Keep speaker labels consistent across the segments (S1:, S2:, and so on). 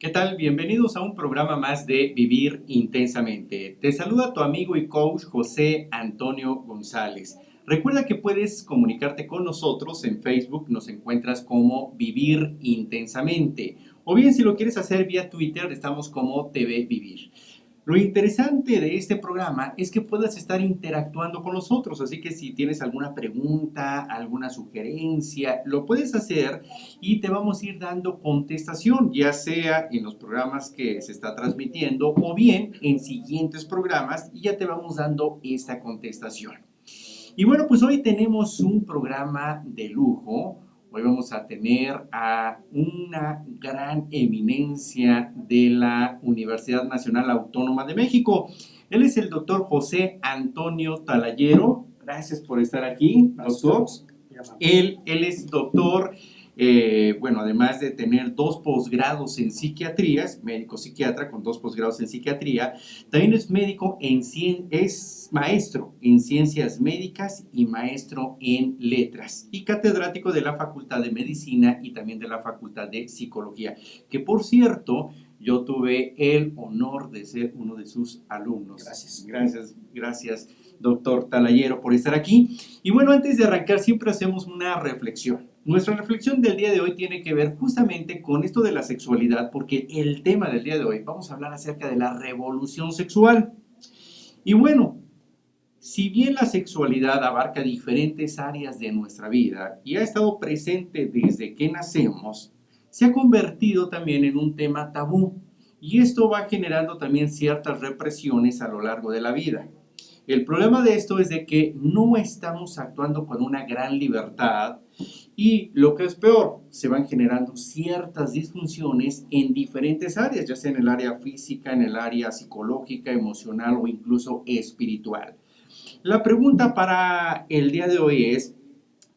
S1: ¿Qué tal? Bienvenidos a un programa más de Vivir Intensamente. Te saluda tu amigo y coach José Antonio González. Recuerda que puedes comunicarte con nosotros en Facebook, nos encuentras como Vivir Intensamente. O bien si lo quieres hacer vía Twitter, estamos como TV Vivir. Lo interesante de este programa es que puedas estar interactuando con nosotros, así que si tienes alguna pregunta, alguna sugerencia, lo puedes hacer y te vamos a ir dando contestación, ya sea en los programas que se está transmitiendo o bien en siguientes programas y ya te vamos dando esta contestación. Y bueno, pues hoy tenemos un programa de lujo. Hoy vamos a tener a una gran eminencia de la Universidad Nacional Autónoma de México. Él es el doctor José Antonio Talayero. Gracias por estar aquí, doctor. Él es doctor, bueno, además de tener 2 posgrados en psiquiatría, es médico psiquiatra con 2 posgrados en psiquiatría, también es médico es maestro en ciencias médicas y maestro en letras y catedrático de la Facultad de Medicina y también de la Facultad de Psicología, que por cierto, yo tuve el honor de ser uno de sus alumnos. Gracias, doctor Talayero, por estar aquí. Y bueno, antes de arrancar, siempre hacemos una reflexión. Nuestra reflexión del día de hoy tiene que ver justamente con esto de la sexualidad, porque el tema del día de hoy, vamos a hablar acerca de la revolución sexual. Y bueno, si bien la sexualidad abarca diferentes áreas de nuestra vida y ha estado presente desde que nacemos, se ha convertido también en un tema tabú y esto va generando también ciertas represiones a lo largo de la vida. El problema de esto es de que no estamos actuando con una gran libertad y lo que es peor, se van generando ciertas disfunciones en diferentes áreas, ya sea en el área física, en el área psicológica, emocional o incluso espiritual. La pregunta para el día de hoy es,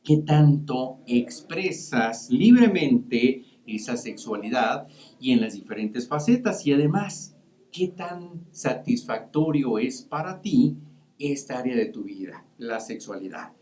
S1: ¿qué tanto expresas libremente esa sexualidad y en las diferentes facetas? Y además, ¿qué tan satisfactorio es para ti esta área de tu vida, la sexualidad?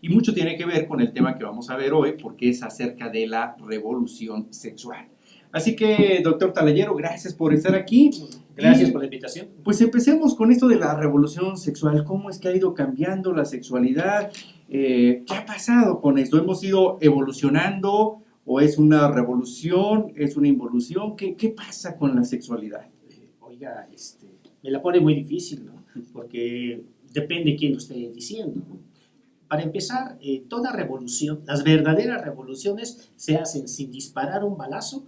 S1: Y mucho tiene que ver con el tema que vamos a ver hoy, porque es acerca de la revolución sexual. Así que, doctor Talayero, gracias por estar aquí.
S2: Gracias por la invitación.
S1: Pues empecemos con esto de la revolución sexual. ¿Cómo es que ha ido cambiando la sexualidad? ¿Qué ha pasado con esto? ¿Hemos ido evolucionando o es una revolución, es una involución? ¿Qué pasa con la sexualidad?
S2: Oiga, me la pone muy difícil, ¿no? Porque depende quién lo esté diciendo, ¿no? Para empezar, toda revolución, las verdaderas revoluciones se hacen sin disparar un balazo.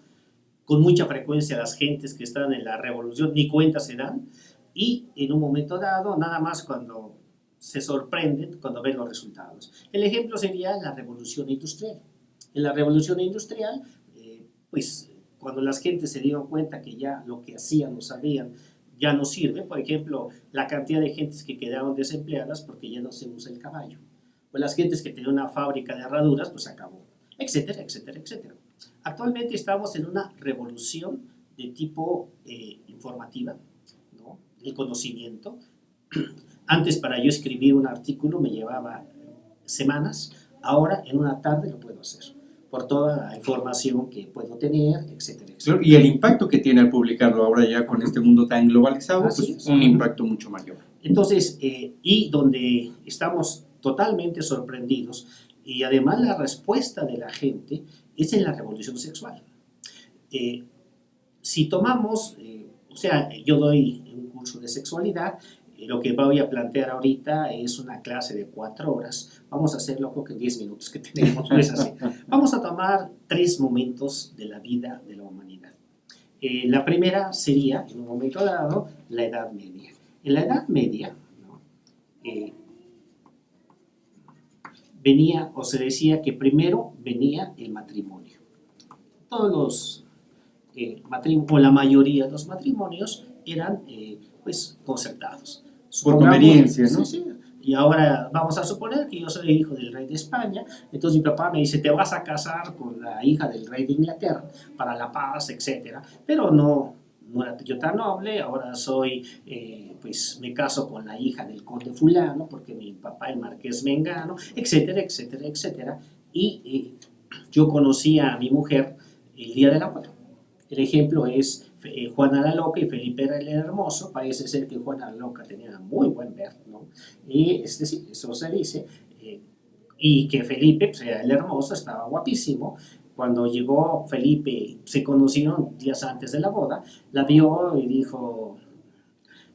S2: Con mucha frecuencia las gentes que están en la revolución ni cuenta se dan y en un momento dado, nada más cuando se sorprenden cuando ven los resultados. El ejemplo sería la revolución industrial. En la revolución industrial, pues cuando las gentes se dieron cuenta que ya lo que hacían o sabían ya no sirve, por ejemplo, la cantidad de gentes que quedaron desempleadas porque ya no se usa el caballo, o las gentes que tenían una fábrica de herraduras, pues acabó, etcétera, etcétera, etcétera. Actualmente estamos en una revolución de tipo informativa, ¿no? El conocimiento. Antes para yo escribir un artículo me llevaba semanas, ahora en una tarde lo puedo hacer, por toda la información que puedo tener, etcétera, etcétera.
S1: Y el impacto que tiene al publicarlo ahora ya con este mundo tan globalizado, pues un impacto mucho mayor.
S2: Entonces, y donde estamos totalmente sorprendidos, y además la respuesta de la gente es en la revolución sexual. Si tomamos, o sea, yo doy un curso de sexualidad, lo que voy a plantear ahorita es una clase de 4 horas, vamos a hacerlo creo que en 10 minutos que tenemos, no es así. Vamos a tomar 3 momentos de la vida de la humanidad. La primera sería, en un momento dado, la Edad Media. En la Edad Media, ¿no? Venía, o se decía que primero venía el matrimonio. Todos los o la mayoría de los matrimonios eran pues concertados.
S1: Por conveniencia, ¿no?
S2: Sí, sí. Y ahora vamos a suponer que yo soy hijo del rey de España, entonces mi papá me dice, te vas a casar con la hija del rey de Inglaterra para la paz, etc. Pero no era yo tan noble, ahora soy, pues me caso con la hija del conde fulano, porque mi papá el marqués mengano, etcétera, etcétera, etcétera. Y yo conocí a mi mujer el día de la boda. El ejemplo es Juana la Loca y Felipe era el Hermoso. Parece ser que Juana la Loca tenía muy buen ver, ¿no? Y es decir, eso se dice, y que Felipe, pues, era el Hermoso, estaba guapísimo. Cuando llegó Felipe, se conocieron días antes de la boda, la vio y dijo,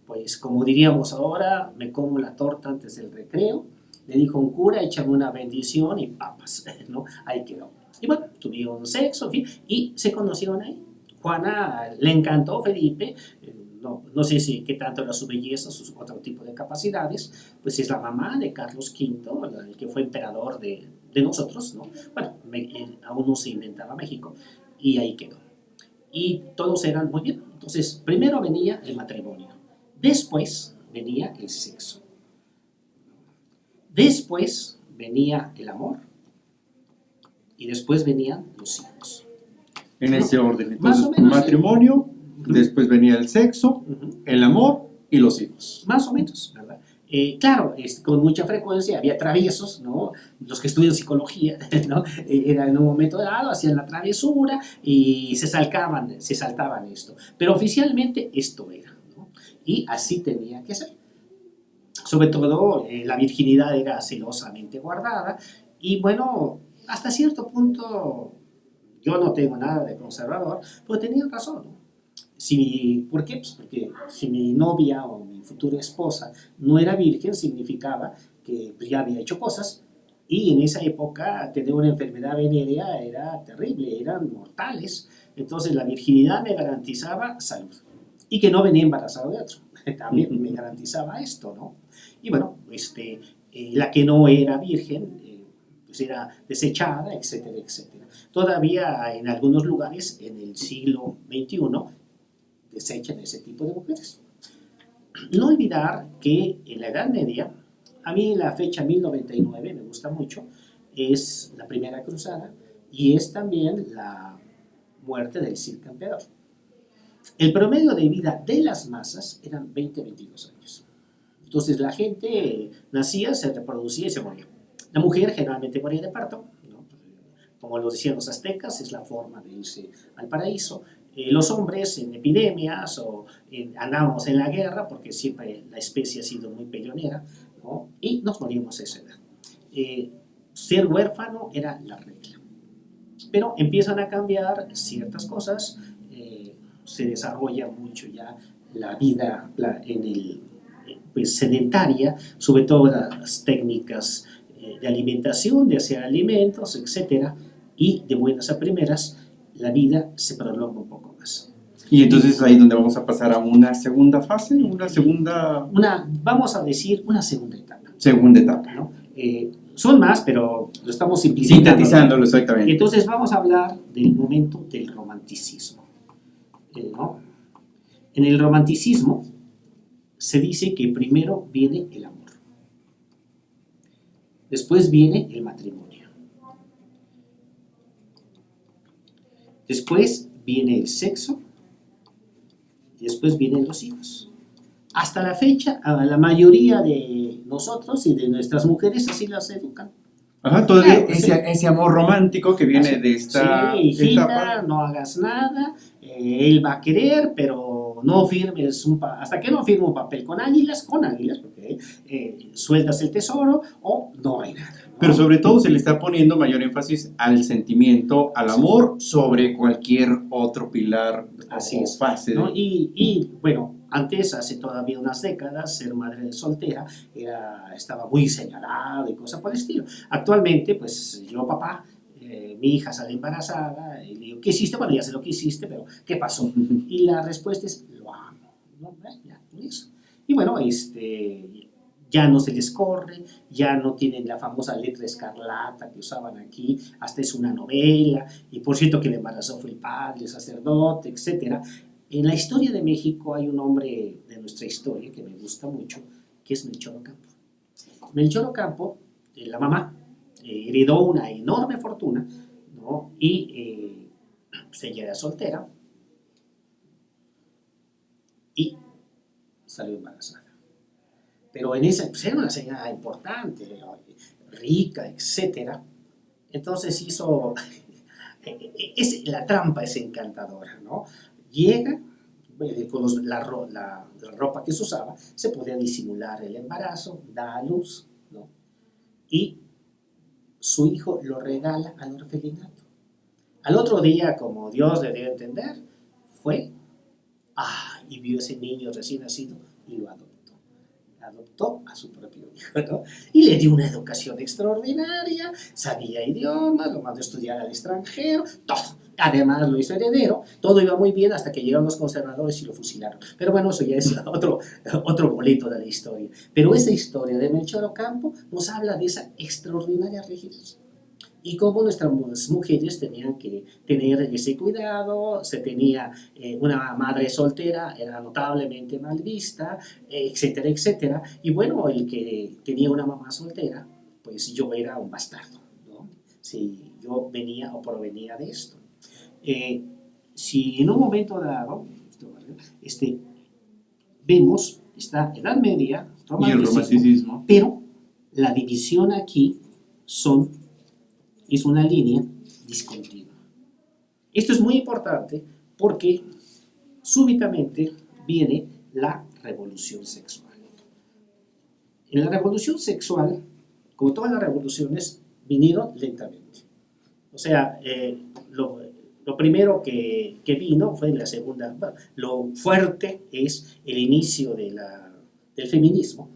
S2: pues como diríamos ahora, me como la torta antes del recreo. Le dijo un cura, échame una bendición y papas, ¿no? Ahí quedó. Y bueno, tuvieron sexo, en fin, y se conocieron ahí. Juana le encantó Felipe, no sé si qué tanto era su belleza, sus otro tipo de capacidades, pues es la mamá de Carlos V, el que fue emperador de nosotros, ¿no? Bueno, aún no se inventaba México, y ahí quedó. Y todos eran muy bien. Entonces, primero venía el matrimonio, después venía el sexo, después venía el amor y después venían los hijos.
S1: En ese orden.
S2: Más
S1: Entonces,
S2: o menos,
S1: matrimonio,
S2: Ujú.
S1: después venía el sexo,
S2: Ujú.
S1: el amor y los hijos.
S2: Más o menos, ¿verdad? Claro, con mucha frecuencia había traviesos, ¿no? Los que estudian psicología, ¿no? Era en un momento dado, hacían la travesura y se saltaban esto. Pero oficialmente esto era, ¿no? Y así tenía que ser. Sobre todo, la virginidad era celosamente guardada y bueno, hasta cierto punto yo no tengo nada de conservador, pero tenían razón, ¿no? ¿Por qué? Pues porque si mi novia o mi futura esposa no era virgen, significaba que pues, ya había hecho cosas, y en esa época tener una enfermedad venérea era terrible, eran mortales. Entonces la virginidad me garantizaba salud y que no venía embarazado de otro. También me garantizaba esto, ¿no? Y bueno, la que no era virgen, pues era desechada, etcétera, etcétera. Todavía en algunos lugares en el siglo XXI desechan ese tipo de mujeres. No olvidar que en la Edad Media, a mí la fecha 1099 me gusta mucho, es la primera cruzada y es también la muerte del Cid Campeador. El promedio de vida de las masas eran 20-22 años. Entonces la gente nacía, se reproducía y se moría. La mujer generalmente moría de parto, ¿no? Como lo decían los aztecas, es la forma de irse al paraíso. Los hombres en epidemias o andábamos en la guerra, porque siempre la especie ha sido muy peleonera, ¿no? Y nos morimos a esa edad. Ser huérfano era la regla. Pero empiezan a cambiar ciertas cosas, se desarrolla mucho ya la vida en el, pues, sedentaria, sobre todo las técnicas de alimentación, de hacer alimentos, etcétera, y de buenas a primeras la vida se prolonga un poco más.
S1: Y entonces es ahí donde vamos a pasar a una segunda fase,
S2: Vamos a decir una segunda etapa.
S1: Segunda etapa.
S2: ¿No? Son más, pero lo estamos simplificando.
S1: Sintetizándolo, exactamente.
S2: Entonces vamos a hablar del momento del romanticismo, ¿no? En el romanticismo se dice que primero viene el amor, después viene el matrimonio, después viene el sexo y después vienen los hijos. Hasta la fecha, a la mayoría de nosotros y de nuestras mujeres así las educan.
S1: Ajá, todavía
S2: Claro,
S1: ese amor romántico que viene de esta
S2: sí, hijita,
S1: etapa.
S2: no hagas nada, él va a querer, pero no firmes hasta que no firme un papel con águilas, porque sueltas el tesoro o no hay nada, ¿no?
S1: Pero sobre todo se le está poniendo mayor énfasis al sentimiento, al amor, sobre cualquier otro pilar
S2: Así
S1: o
S2: es,
S1: fase.
S2: ¿no? Y bueno, antes, hace todavía unas décadas, ser madre soltera estaba muy señalado y cosas por el estilo. Actualmente, pues yo, papá, mi hija sale embarazada y le digo, ¿qué hiciste? Bueno, ya sé lo que hiciste, pero ¿qué pasó? Y la respuesta es, lo amo, ¿no? Ya, eso. Y bueno, ya no se les corre, ya no tienen la famosa letra escarlata que usaban aquí, hasta es una novela, y por cierto que el embarazo fue el padre, el sacerdote, etcétera. En la historia de México hay un hombre de nuestra historia que me gusta mucho, que es Melchor Ocampo. Melchor Ocampo, la mamá, heredó una enorme fortuna, ¿no? Y pues ella era soltera y salió embarazada. Pero en esa, pues era una señora importante, rica, etcétera. Entonces hizo la trampa es encantadora, ¿no? Llega, con la ropa que se usaba, se podía disimular el embarazo, da a luz, ¿no? Y su hijo lo regala al orfelinato. Al otro día, como Dios le dio a entender, fue, y vio ese niño recién nacido y lo adoptó. Adoptó a su propio hijo, ¿no? Y le dio una educación extraordinaria, sabía idiomas, lo mandó a estudiar al extranjero, todo. Además lo hizo heredero, todo iba muy bien hasta que llegaron los conservadores y lo fusilaron. Pero bueno, eso ya es otro boleto de la historia. Pero esa historia de Melchor Ocampo nos habla de esa extraordinaria rigidez. Y cómo nuestras mujeres tenían que tener ese cuidado, se tenía una madre soltera, era notablemente mal vista, etcétera, etcétera. Y bueno, el que tenía una mamá soltera, pues yo era un bastardo, ¿no? Si yo venía o provenía de esto. Si en un momento dado, vemos esta Edad Media,
S1: Y el romanticismo.
S2: pero la división aquí es una línea discontinua. Esto es muy importante porque súbitamente viene la revolución sexual. En la revolución sexual, como todas las revoluciones, vinieron lentamente. O sea, lo primero que vino fue en la segunda. Bueno, lo fuerte es el inicio del feminismo.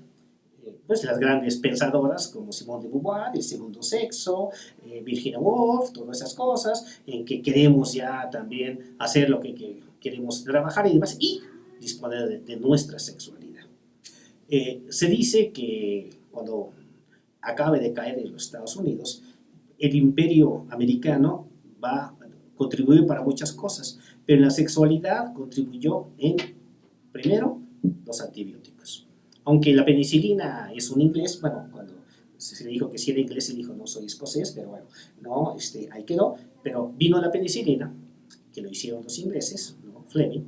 S2: Pues las grandes pensadoras como Simone de Beauvoir, el segundo sexo, Virginia Woolf, todas esas cosas, en que queremos ya también hacer lo que queremos trabajar y demás, y disponer de nuestra sexualidad. Se dice que cuando acabe de caer en los Estados Unidos, el imperio americano va a contribuir para muchas cosas, pero en la sexualidad contribuyó primero, los antibióticos. Aunque la penicilina es un inglés, bueno, cuando se le dijo que sí era inglés, él dijo, no soy escocés, pero bueno, no, ahí quedó. Pero vino la penicilina, que lo hicieron los ingleses, ¿no? Fleming,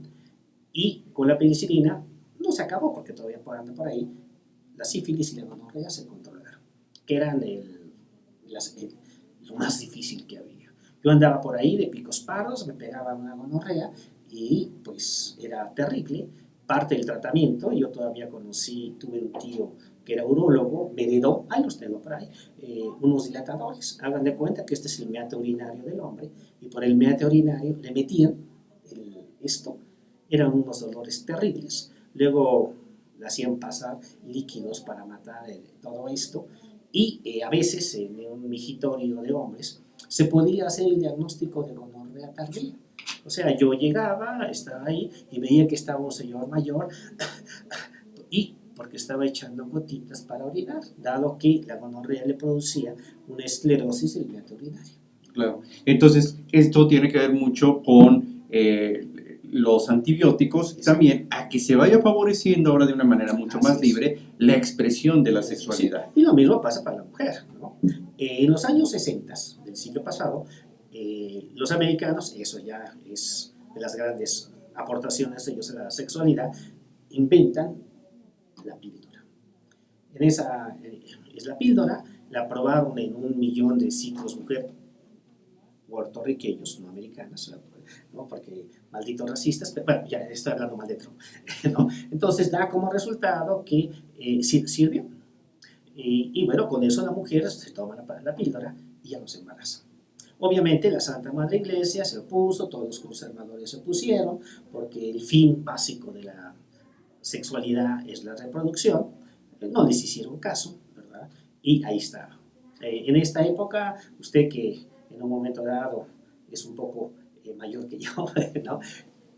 S2: y con la penicilina no se acabó, porque todavía anda por ahí, la sífilis y la gonorrea se controlaron, que eran lo más difícil que había. Yo andaba por ahí de picos pardos, me pegaba una gonorrea y pues era terrible. Parte del tratamiento, yo todavía tuve un tío que era urólogo, me heredó, ahí los tengo por ahí, unos dilatadores. Hagan de cuenta que este es el meate urinario del hombre, y por el meate urinario le metían esto, eran unos dolores terribles. Luego le hacían pasar líquidos para matar todo esto, y a veces en un migitorio de hombres se podía hacer el diagnóstico de gonorrea tardía. O sea, yo llegaba, estaba ahí y veía que estaba un señor mayor y porque estaba echando gotitas para orinar, dado que la gonorrea le producía una esclerosis del meate urinario.
S1: Claro. Entonces, esto tiene que ver mucho con los antibióticos, también a que se vaya favoreciendo ahora de una manera mucho más libre la expresión de la sexualidad.
S2: Sí. Y lo mismo pasa para la mujer, ¿no? En los años 60 del siglo pasado, los americanos, eso ya es de las grandes aportaciones de ellos a la sexualidad, inventan la píldora. Es la píldora, la probaron en 1 millón de ciclos mujer puertorriqueños, no americanas, ¿no? Porque malditos racistas, pero bueno, ya estoy hablando mal de Trump, ¿no? Entonces da como resultado que sirvió. Y bueno, con eso la mujer se toma la píldora y ya no se embaraza. Obviamente la Santa Madre Iglesia se opuso, todos los conservadores se opusieron, porque el fin básico de la sexualidad es la reproducción. No les hicieron caso, ¿verdad? Y ahí está. En esta época, usted que en un momento dado es un poco mayor que yo, ¿no?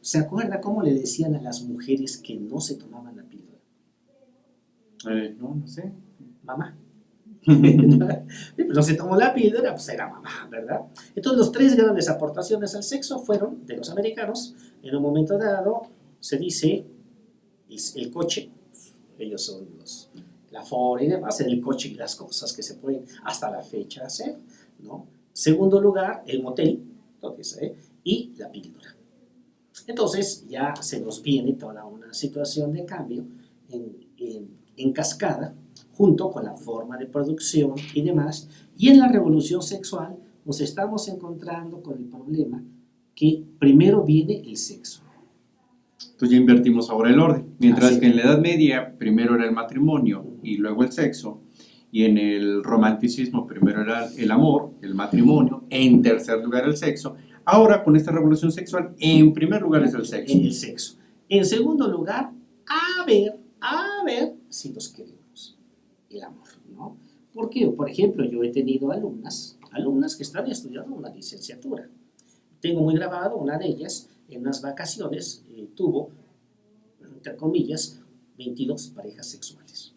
S2: ¿Se acuerda cómo le decían a las mujeres que no se tomaban la píldora?
S1: No sé.
S2: Mamá. No se tomó la píldora, pues era mamá, ¿verdad? Entonces, las 3 grandes aportaciones al sexo fueron de los americanos. En un momento dado, se dice, el coche, ellos son la Ford y demás, el coche y las cosas que se pueden hasta la fecha hacer, ¿no? Segundo lugar, el motel, entonces, y la píldora. Entonces, ya se nos viene toda una situación de cambio en cascada, junto con la forma de producción y demás, y en la revolución sexual nos estamos encontrando con el problema que primero viene el sexo.
S1: Entonces ya invertimos ahora el orden. Mientras
S2: Así
S1: que en la Edad Media primero era el matrimonio y luego el sexo, y en el romanticismo primero era el amor, el matrimonio, en tercer lugar el sexo, ahora con esta revolución sexual, en primer lugar es el sexo.
S2: El sexo. En segundo lugar, a ver si nos queremos. El amor, ¿no? Porque, por ejemplo, yo he tenido alumnas que están estudiando una licenciatura. Tengo muy grabado una de ellas, en unas vacaciones, tuvo, entre comillas, 22 parejas sexuales.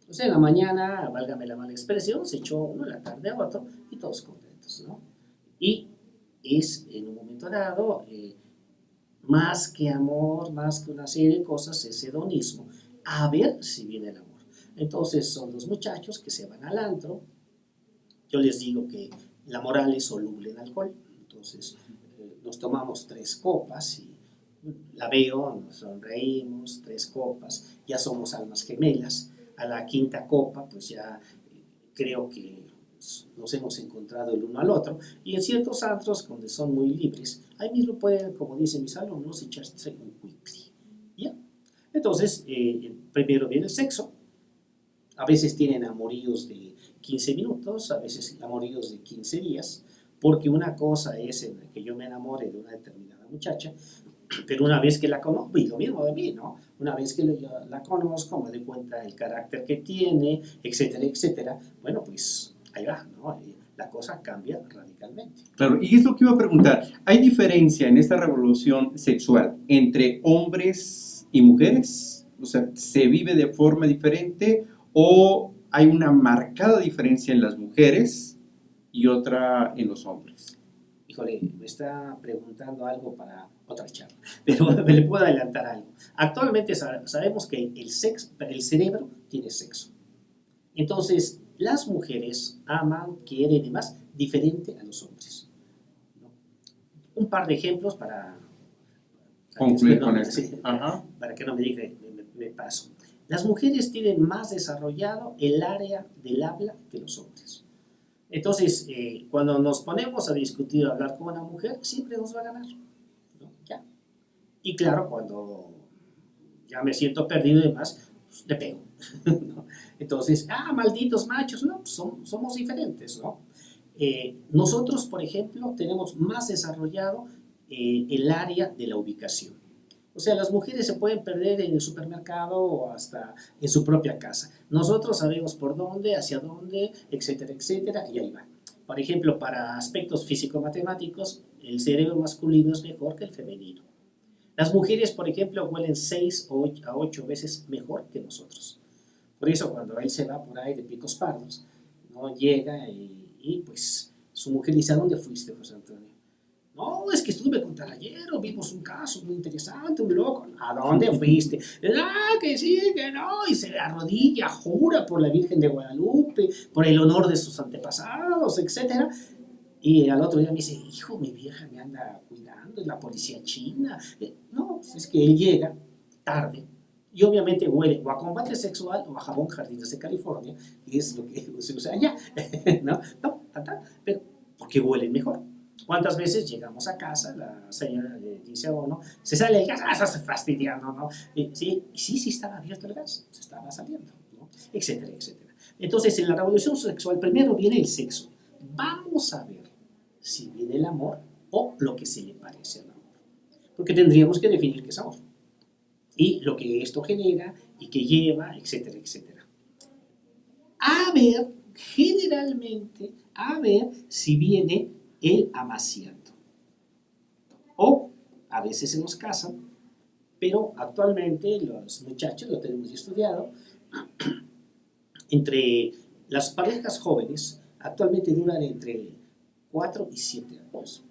S2: O sea, en la mañana, válgame la mala expresión, se echó uno, en la tarde a otro, y todos contentos, ¿no? Y es, en un momento dado, más que amor, más que una serie de cosas, es hedonismo. A ver si viene el amor. Entonces, son los muchachos que se van al antro. Yo les digo que la moral es soluble en alcohol. Entonces, nos tomamos 3 copas y la veo, nos sonreímos, 3 copas, ya somos almas gemelas. A la 5ª copa, pues ya creo que nos hemos encontrado el uno al otro. Y en ciertos antros, donde son muy libres, ahí mismo pueden, como dicen mis alumnos, echarse un quickly. ¿Ya? Entonces, primero viene el sexo. A veces tienen amoríos de 15 minutos, a veces amoríos de 15 días, porque una cosa es en la que yo me enamore de una determinada muchacha, pero una vez que la conozco, y lo mismo de mí, ¿no? Una vez que la conozco, me doy cuenta del carácter que tiene, etcétera, etcétera, bueno, pues ahí va, ¿no? La cosa cambia radicalmente.
S1: Claro, y es lo que iba a preguntar. ¿Hay diferencia en esta revolución sexual entre hombres y mujeres? O sea, ¿se vive de forma diferente o hay una marcada diferencia en las mujeres y otra en los hombres?
S2: Híjole, me está preguntando algo para otra charla, pero me le puedo adelantar algo. Actualmente sabemos que el cerebro tiene sexo. Entonces, las mujeres aman, quieren y demás diferente a los hombres, ¿no? Un par de ejemplos para
S1: Concluir con esto.
S2: sí, para que no me diga me paso. Las mujeres tienen más desarrollado el área del habla que los hombres. Entonces, cuando nos ponemos a discutir, a hablar con una mujer, siempre nos va a ganar, ¿no? ¿Ya? Y claro, cuando ya me siento perdido y demás, pues, le pego, ¿no? Entonces, malditos machos, no, pues somos diferentes, ¿no? Nosotros, por ejemplo, tenemos más desarrollado el área de la ubicación. O sea, las mujeres se pueden perder en el supermercado o hasta en su propia casa. Nosotros sabemos por dónde, hacia dónde, etcétera, etcétera, y ahí va. Por ejemplo, para aspectos físico-matemáticos, el cerebro masculino es mejor que el femenino. Las mujeres, por ejemplo, huelen 6 a 8 veces mejor que nosotros. Por eso, cuando él se va por ahí de picos pardos, ¿no? Llega y pues su mujer dice: ¿a dónde fuiste, José Antonio? No, es que estuve con Talayero, vimos un caso muy interesante, un loco. ¿A dónde fuiste? Que sí, que no. Y se arrodilla, jura por la Virgen de Guadalupe, por el honor de sus antepasados, etc. Y al otro día me dice: hijo, mi vieja me anda cuidando, es la policía china. No, pues es que él llega tarde. Y obviamente huele o a combate sexual o a jabón Jardines de California, y es lo que se usa allá. No, pero porque huelen mejor. ¿Cuántas veces llegamos a casa, la señora le dice a uno, se sale el gas, estás fastidiando, ¿no? Sí, estaba abierto el gas, se estaba saliendo, ¿no? Etcétera, etcétera. Entonces, en la revolución sexual primero viene el sexo. Vamos a ver si viene el amor o lo que se le parece al amor. Porque tendríamos que definir qué es amor. Y lo que esto genera y que lleva, etcétera, etcétera. Generalmente, a ver si viene el amaciato. O a veces se nos casan, pero actualmente los muchachos, lo tenemos estudiado, entre las parejas jóvenes actualmente duran entre 4 y 7 años.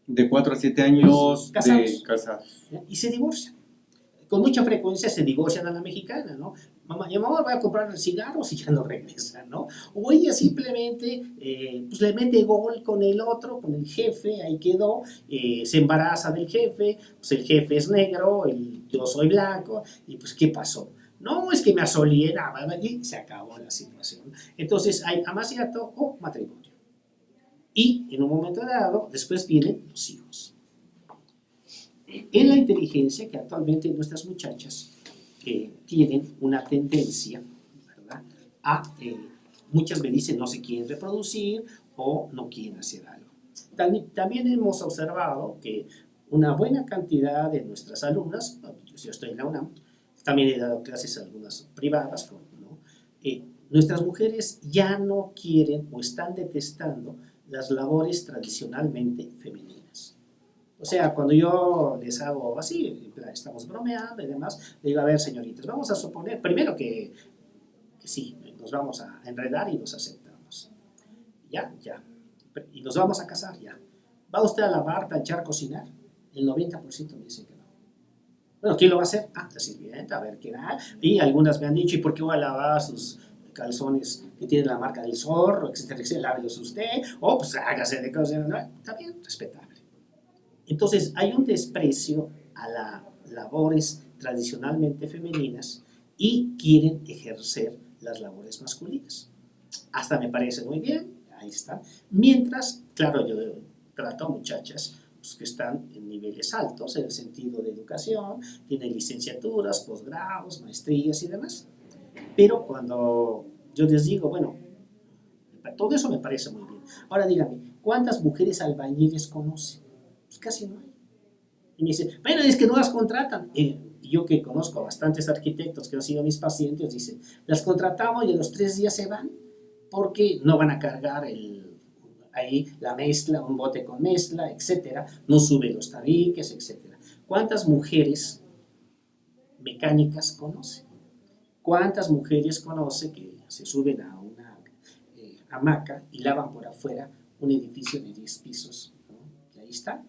S1: De 4 a 7 años
S2: casados.
S1: de casados.
S2: Y se divorcian. Con mucha frecuencia se divorcian a la mexicana, ¿no? Mamá, voy a comprar cigarros y ya no regresa, ¿no? O ella simplemente pues le mete gol con el otro, con el jefe, ahí quedó, se embaraza del jefe, pues el jefe es negro, yo soy blanco, y pues ¿qué pasó? No, es que me asolé, y se acabó la situación. Entonces hay amaciato o matrimonio. Y en un momento dado, después vienen los hijos. En la inteligencia que actualmente nuestras muchachas tienen una tendencia, ¿verdad?, a, muchas me dicen no se quieren reproducir o no quieren hacer algo. También hemos observado que una buena cantidad de nuestras alumnas, yo estoy en la UNAM, también he dado clases a algunas privadas, ¿no? Nuestras mujeres ya no quieren o están detestando las labores tradicionalmente femeninas. O sea, cuando yo les hago así, estamos bromeando y demás, le digo, a ver, señoritas, vamos a suponer, primero que sí, nos vamos a enredar y nos aceptamos. Ya. Y nos vamos a casar, ya. ¿Va usted a lavar, planchar, cocinar? El 90% me dicen que no. Bueno, ¿quién lo va a hacer? Ah, la sirvienta, a ver qué da. Y algunas me han dicho, ¿y por qué va a lavar sus calzones que tienen la marca del zorro, etcétera, etcétera? Lávelos usted, o pues hágase de cosas. ¿No? Está bien, respetable. Entonces, hay un desprecio a las labores tradicionalmente femeninas y quieren ejercer las labores masculinas. Hasta me parece muy bien, ahí está. Mientras, claro, yo trato a muchachas pues, que están en niveles altos en el sentido de educación, tienen licenciaturas, posgrados, maestrías y demás. Pero cuando yo les digo, bueno, todo eso me parece muy bien. Ahora dígame, ¿cuántas mujeres albañiles conocen? Pues casi no hay. Y me dice, bueno, es que no las contratan. Yo que conozco a bastantes arquitectos que han sido mis pacientes, dicen, las contratamos y a los 3 días se van porque no van a cargar ahí la mezcla, un bote con mezcla, etcétera, no suben los tabiques, etcétera. ¿Cuántas mujeres mecánicas conoce? ¿Cuántas mujeres conoce que se suben a una hamaca y lavan por afuera un edificio de 10 pisos? ¿No? Y ahí está.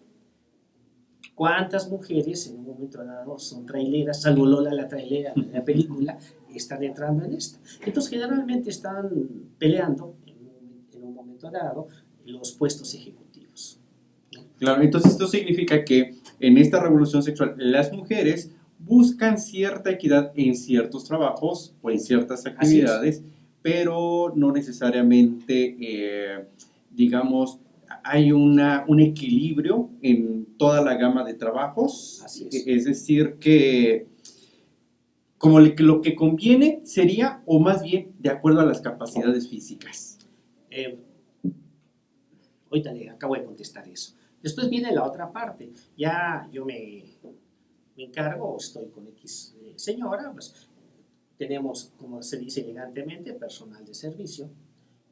S2: ¿Cuántas mujeres en un momento dado son traileras, salvo Lola la trailera de la película, están entrando en esta? Entonces generalmente están peleando en un momento dado los puestos ejecutivos.
S1: Claro, entonces esto significa que en esta revolución sexual las mujeres buscan cierta equidad en ciertos trabajos o en ciertas actividades, pero no necesariamente, digamos, hay un equilibrio en toda la gama de trabajos.
S2: Así es.
S1: Es decir, que como lo que conviene sería, o más bien, de acuerdo a las capacidades físicas.
S2: Ahorita le acabo de contestar eso. Después viene la otra parte. Ya yo me encargo, estoy con X señora, pues tenemos, como se dice elegantemente, personal de servicio.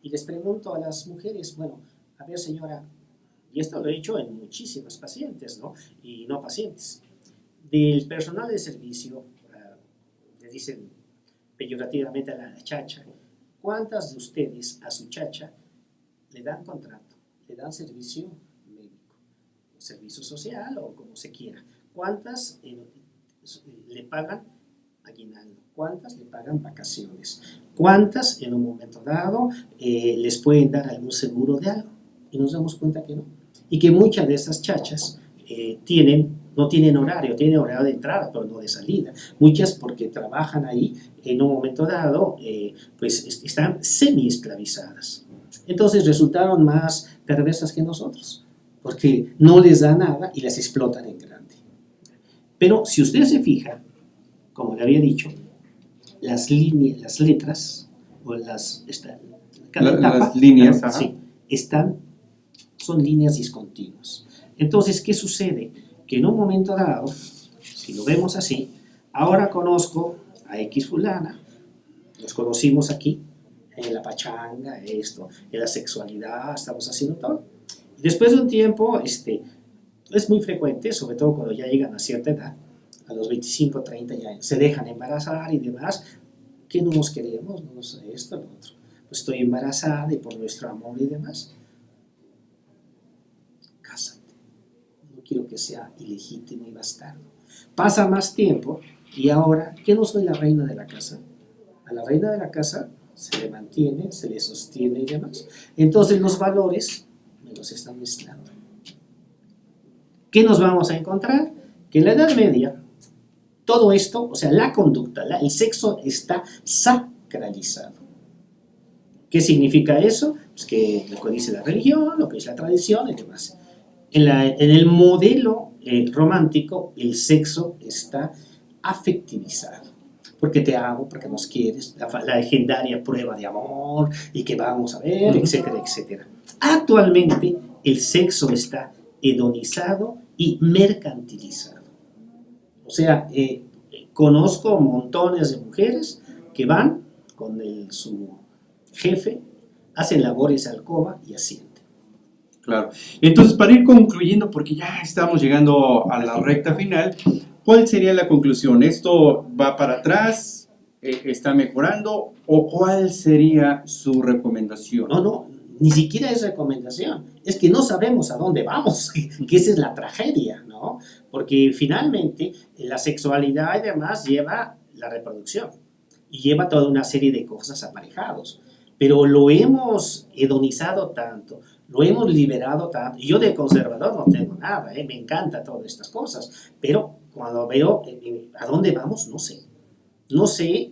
S2: Y les pregunto a las mujeres, bueno, a ver señora, y esto lo he hecho en muchísimas pacientes, ¿no? Y no pacientes. Del personal de servicio, le dicen peyorativamente a la chacha, ¿cuántas de ustedes a su chacha le dan contrato, le dan servicio médico, servicio social o como se quiera? ¿Cuántas le pagan aguinaldo? ¿Cuántas le pagan vacaciones? ¿Cuántas en un momento dado les pueden dar algún seguro de algo? Y nos damos cuenta que no. Y que muchas de esas chachas no tienen horario, tienen horario de entrada, pero no de salida. Muchas porque trabajan ahí en un momento dado, pues están semi-esclavizadas. Entonces resultaron más perversas que nosotros, porque no les da nada y las explotan en grande. Pero si usted se fija, como le había dicho, las letras, o las
S1: líneas,
S2: sí, son líneas discontinuas. Entonces, ¿qué sucede? Que en un momento dado, si lo vemos así, ahora conozco a X fulana, nos conocimos aquí, en la pachanga, en la sexualidad, estamos haciendo todo. Y después de un tiempo, es muy frecuente, sobre todo cuando ya llegan a cierta edad, a los 25, 30 ya se dejan embarazar y demás, que no nos queremos, no nos esto, lo otro. Pues estoy embarazada y por nuestro amor y demás, cásate. No quiero que sea ilegítimo y bastardo. Pasa más tiempo y ahora, ¿qué no soy la reina de la casa? A la reina de la casa se le mantiene, se le sostiene y demás. Entonces los valores me los están mezclando. ¿Qué nos vamos a encontrar? Que en la Edad Media todo esto, o sea, la conducta, el sexo está sacralizado. ¿Qué significa eso? Pues que lo que dice la religión, lo que dice la tradición y demás. En el modelo romántico, el sexo está afectivizado. Porque te amo, porque nos quieres, la legendaria prueba de amor y que vamos a ver, etcétera, etcétera. Actualmente, el sexo está hedonizado y mercantilizado. O sea, conozco montones de mujeres que van con su jefe, hacen labores de alcoba y ascienden.
S1: Claro. Entonces, para ir concluyendo, porque ya estamos llegando a la recta final, ¿cuál sería la conclusión? ¿Esto va para atrás? ¿Está mejorando? ¿O cuál sería su recomendación?
S2: No, ni siquiera es recomendación. Es que no sabemos a dónde vamos, que esa es la tragedia, ¿no? Porque finalmente la sexualidad y demás lleva la reproducción y lleva toda una serie de cosas aparejados. Pero lo hemos hedonizado tanto, lo hemos liberado tanto. Y yo de conservador no tengo nada, me encantan todas estas cosas. Pero cuando veo a dónde vamos, no sé. No sé,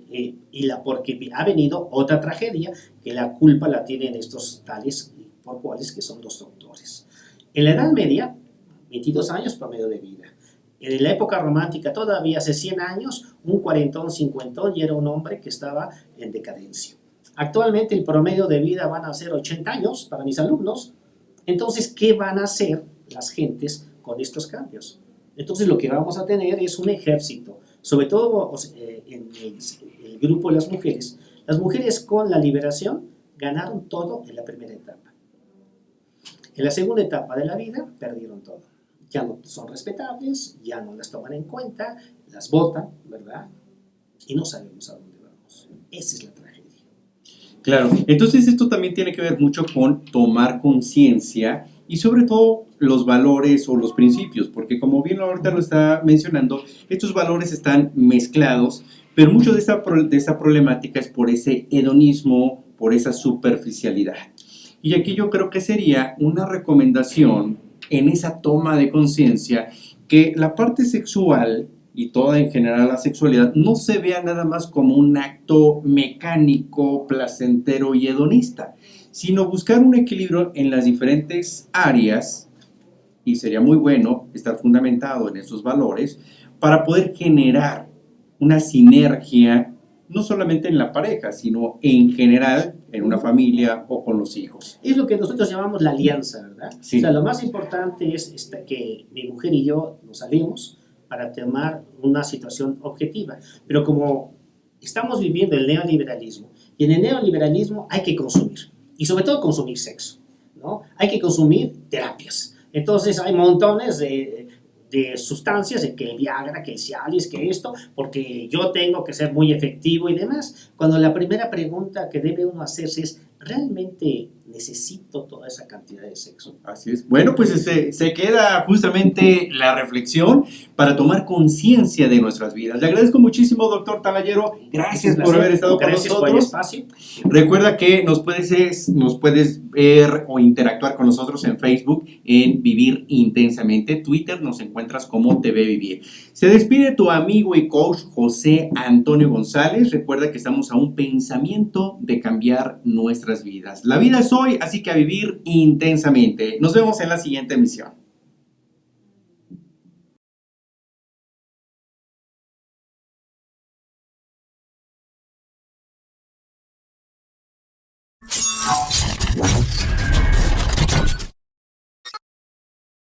S2: porque ha venido otra tragedia, que la culpa la tienen estos tales por cuales que son los doctores. En la Edad Media, 22 años promedio de vida. En la época romántica, todavía hace 100 años, un cuarentón, cincuentón, y era un hombre que estaba en decadencia. Actualmente el promedio de vida van a ser 80 años para mis alumnos. Entonces, ¿qué van a hacer las gentes con estos cambios? Entonces, lo que vamos a tener es un ejército, sobre todo en el grupo de las mujeres. Las mujeres con la liberación ganaron todo en la primera etapa. En la segunda etapa de la vida perdieron todo. Ya no son respetables, ya no las toman en cuenta, las votan, ¿verdad? Y no sabemos a dónde vamos. Esa es la tragedia.
S1: Claro, entonces esto también tiene que ver mucho con tomar conciencia y sobre todo los valores o los principios, porque como bien ahorita lo está mencionando, estos valores están mezclados, pero mucho de esta problemática es por ese hedonismo, por esa superficialidad. Y aquí yo creo que sería una recomendación en esa toma de conciencia que la parte sexual y toda en general la sexualidad no se vea nada más como un acto mecánico, placentero y hedonista, sino buscar un equilibrio en las diferentes áreas, y sería muy bueno estar fundamentado en esos valores para poder generar una sinergia, no solamente en la pareja, sino en general en una familia o con los hijos.
S2: Es lo que nosotros llamamos la alianza, ¿verdad?
S1: Sí.
S2: O sea, lo más importante es que mi mujer y yo nos salimos para tomar una situación objetiva. Pero como estamos viviendo el neoliberalismo, y en el neoliberalismo hay que consumir, y sobre todo consumir sexo, ¿no? Hay que consumir terapias. Entonces hay montones de sustancias, de que el Viagra, que el Cialis, que esto, porque yo tengo que ser muy efectivo y demás, cuando la primera pregunta que debe uno hacerse es, ¿realmente necesito toda esa cantidad de sexo?
S1: Así es. Bueno, pues se queda justamente la reflexión para tomar conciencia de nuestras vidas. Le agradezco muchísimo, doctor Talayero. Gracias por haber estado con nosotros.
S2: Gracias por el espacio.
S1: Recuerda que nos puedes ver o interactuar con nosotros en Facebook, en Vivir Intensamente. Twitter nos encuentras como TV Vivir. Se despide tu amigo y coach José Antonio González. Recuerda que estamos a un pensamiento de cambiar nuestras vidas. La vida es hoy, así que a vivir intensamente. Nos vemos en la siguiente emisión.